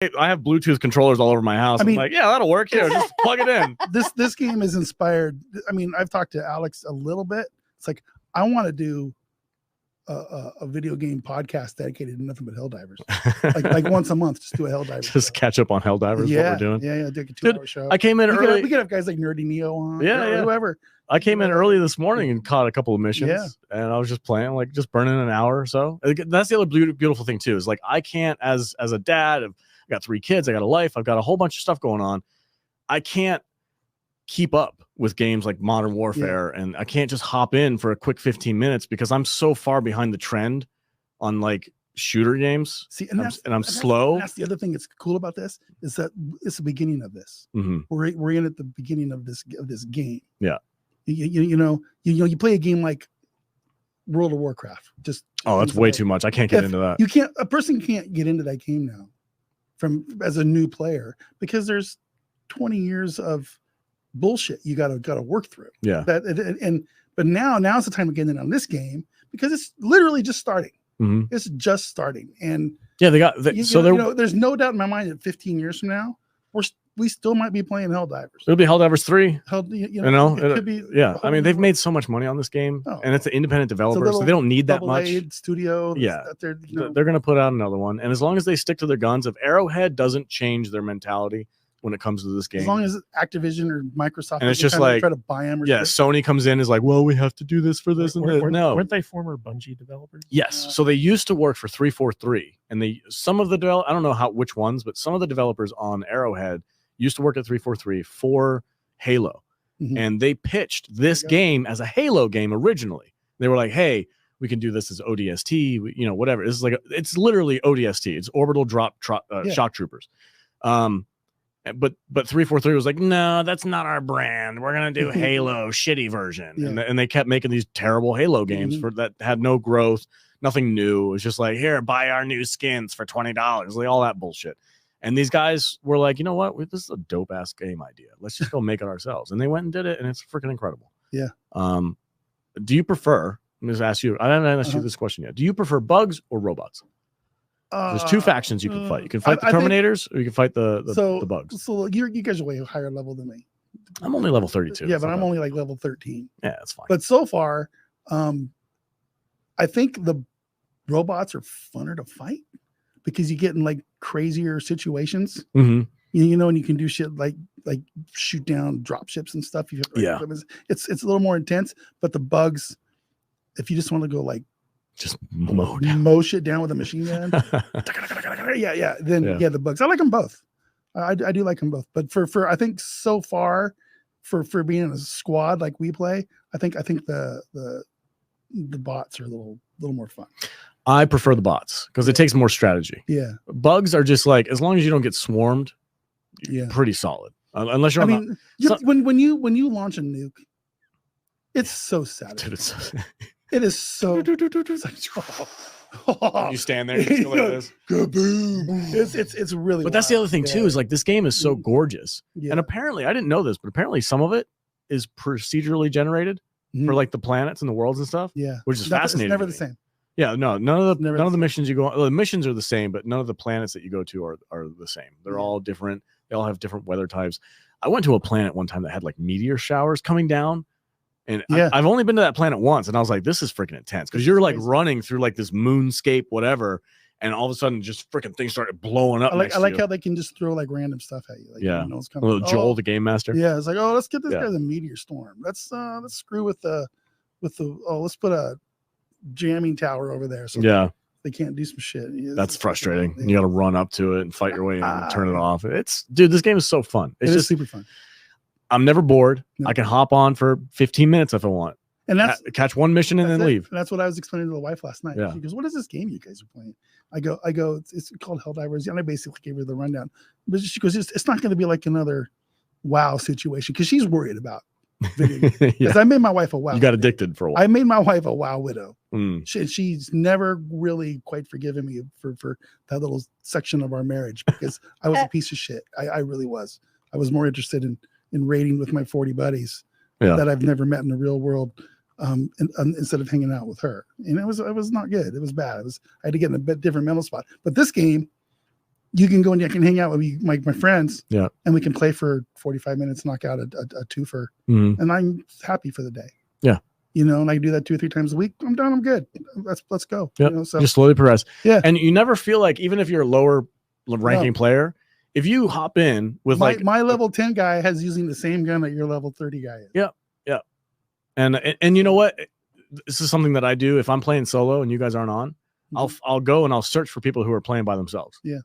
I have Bluetooth controllers all over my house. I'm like, yeah, that'll work. Here, just plug it in. This game is inspired. I mean, I've talked to Alex a little bit. It's like, I want to do a video game podcast dedicated to nothing but Helldivers. like once a month, just do a Helldivers. Just catch up on Helldivers. Yeah, what we're doing. Yeah. Do a 2-hour show. I came in early. We could have guys like Nerdy Neo on. Yeah. Whoever. I came in early this morning and caught a couple of missions, and I was just playing, like just burning an hour or so. That's the other beautiful thing too, is like I can't, as a dad, I've got 3 kids, I got a life, I've got a whole bunch of stuff going on. I can't keep up with games like Modern Warfare, and I can't just hop in for a quick 15 minutes because I'm so far behind the trend on like shooter games. See, I'm slow. That's the other thing that's cool about this, is that it's the beginning of this. Mm-hmm. We're in at the beginning of this game. Yeah. You play a game like World of Warcraft. That's way too much. I can't get into that. A person can't get into that game now as a new player, because there's 20 years of bullshit you gotta work through. Yeah. But now's the time of getting in on this game, because it's literally just starting. Mm-hmm. It's just starting. And yeah, there's no doubt in my mind that 15 years from now, we still might be playing Helldivers. It'll be Helldivers 3. It could be. Yeah, I mean, they've made so much money on this game, and it's an independent developer, so they don't need that much. Studio. Yeah, they're going to put out another one, and as long as they stick to their guns, if Arrowhead doesn't change their mentality when it comes to this game, as long as Activision or Microsoft, and it's just like try to buy them. Sony comes in, is like, well, we have to do this for this and this. No, weren't they former Bungie developers? Yes, so they used to work for 343, and some of the I don't know which ones, but some of the developers on Arrowhead used to work at 343 for Halo. Mm-hmm. And they pitched this game as a Halo game originally. They were like, hey, we can do this as ODST, whatever. This is it's literally ODST. It's orbital drop shock troopers. But 343 was like, no, that's not our brand. We're going to do Halo shitty version. Yeah. And they kept making these terrible Halo games that had no growth, nothing new. It was just like, here, buy our new skins for $20. Like all that bullshit. And these guys were like, you know what? This is a dope ass game idea. Let's just go make it ourselves. And they went and did it, and it's freaking incredible. Yeah. Do you prefer? Let me just ask you. I haven't asked you this question yet. Do you prefer bugs or robots? There's 2 factions you can fight. You can fight the Terminators, or you can fight the bugs. So you guys are way higher level than me. I'm only level 32. Yeah, but I'm only like level 13. Yeah, that's fine. But so far, I think the robots are funner to fight, because you get in like crazier situations, and you can do shit like shoot down drop ships and stuff. It's a little more intense. But the bugs, if you just want to go like just mow shit down with a machine gun, then the bugs. I like them both. I do like them both. But for I think so far, for being in a squad like we play, I think the bots are a little more fun. I prefer the bots because it takes more strategy. Yeah. Bugs are just like, as long as you don't get swarmed, pretty solid. Unless you're when you launch a nuke, it's so sad. Dude, it is so you stand there and just go like this. Kaboom. It's really But that's the other thing too, is like this game is so gorgeous. Yeah. And apparently, I didn't know this, but apparently some of it is procedurally generated for like the planets and the worlds and stuff. Yeah. Which is fascinating. It's never the same. Yeah, no, none of the missions you go on, the missions are the same, but none of the planets that you go to are the same. They're all different. They all have different weather types. I went to a planet one time that had like meteor showers coming down, and I've only been to that planet once, and I was like, this is freaking intense, because you're like running through like this moonscape, whatever, and all of a sudden just freaking things started blowing up. I like how they can just throw like random stuff at you. Like, it's kind of a little Joel, the game master. Yeah, it's like, oh, let's get this guy the meteor storm. Let's screw with the let's put a jamming tower over there, so they can't do some shit. That's frustrating. You got to run up to it and fight your way in and turn it off. Dude, this game is so fun. It's just super fun. I'm never bored. No. I can hop on for 15 minutes if I want, and that's catch one mission and then leave. And that's what I was explaining to the wife last night. She goes, "What is this game you guys are playing?" I go, it's called Helldivers, and I basically gave her the rundown. But she goes, it's not going to be like another WoW situation, because she's worried about video games. Because I made my wife a WoW. You got addicted for a while. I made my wife a WoW widow. She's never really quite forgiven me for that little section of our marriage, because I was a piece of shit. I really was. I was more interested in raiding with my 40 buddies that I've never met in the real world, instead of hanging out with her. And it was not good. It was bad. I had to get in a bit different mental spot. But this game, you can go and I can hang out with my friends. Yeah. And we can play for 45 minutes, knock out a twofer. Mhm. And I'm happy for the day. Yeah. You know, and I do that 2 or 3 times a week. I'm done. I'm good. Let's go. Yep. You know, so Just slowly progress. Yeah. And you never feel like, even if you're a lower ranking player, if you hop in with my level 10 guy has using the same gun that your level 30 guy is. Yeah. Yeah. And you know what? This is something that I do. If I'm playing solo and you guys aren't on, I'll go and I'll search for people who are playing by themselves. Yeah.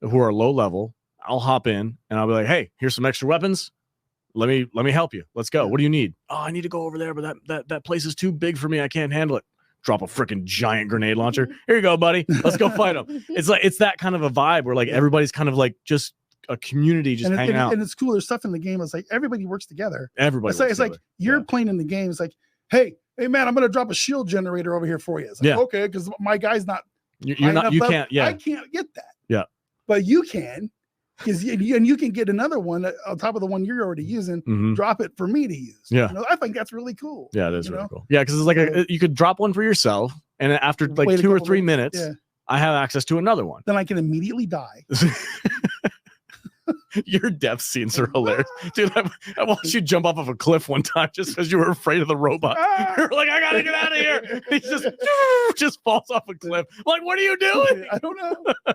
Who are low level. I'll hop in and I'll be like, hey, here's some extra weapons. Let me help you. Let's go. Yeah. What do you need? Oh, I need to go over there, but that place is too big for me. I can't handle it. Drop a freaking giant grenade launcher. Here you go, buddy. Let's go fight them. It's that kind of a vibe where like everybody's kind of like just a community, just hanging out. And it's cool. There's stuff in the game. It's like everybody works together. Everybody. It's like you're playing in the game. It's like, hey man, I'm gonna drop a shield generator over here for you. It's like, okay, because my guy's not. You're not. You can't. Yeah. I can't get that. Yeah. But you can. Because you can get another one on top of the one you're already using, drop it for me to use. Yeah, you know, I think that's really cool. Yeah, it is really cool. Yeah, because it's like you could drop one for yourself, and after like 2 or 3 minutes, I have access to another one. Then I can immediately die. Your death scenes are hilarious, dude. I watched you jump off of a cliff one time just because you were afraid of the robot. You're like, I gotta get out of here. He just falls off a cliff. Like, what are you doing? I don't know.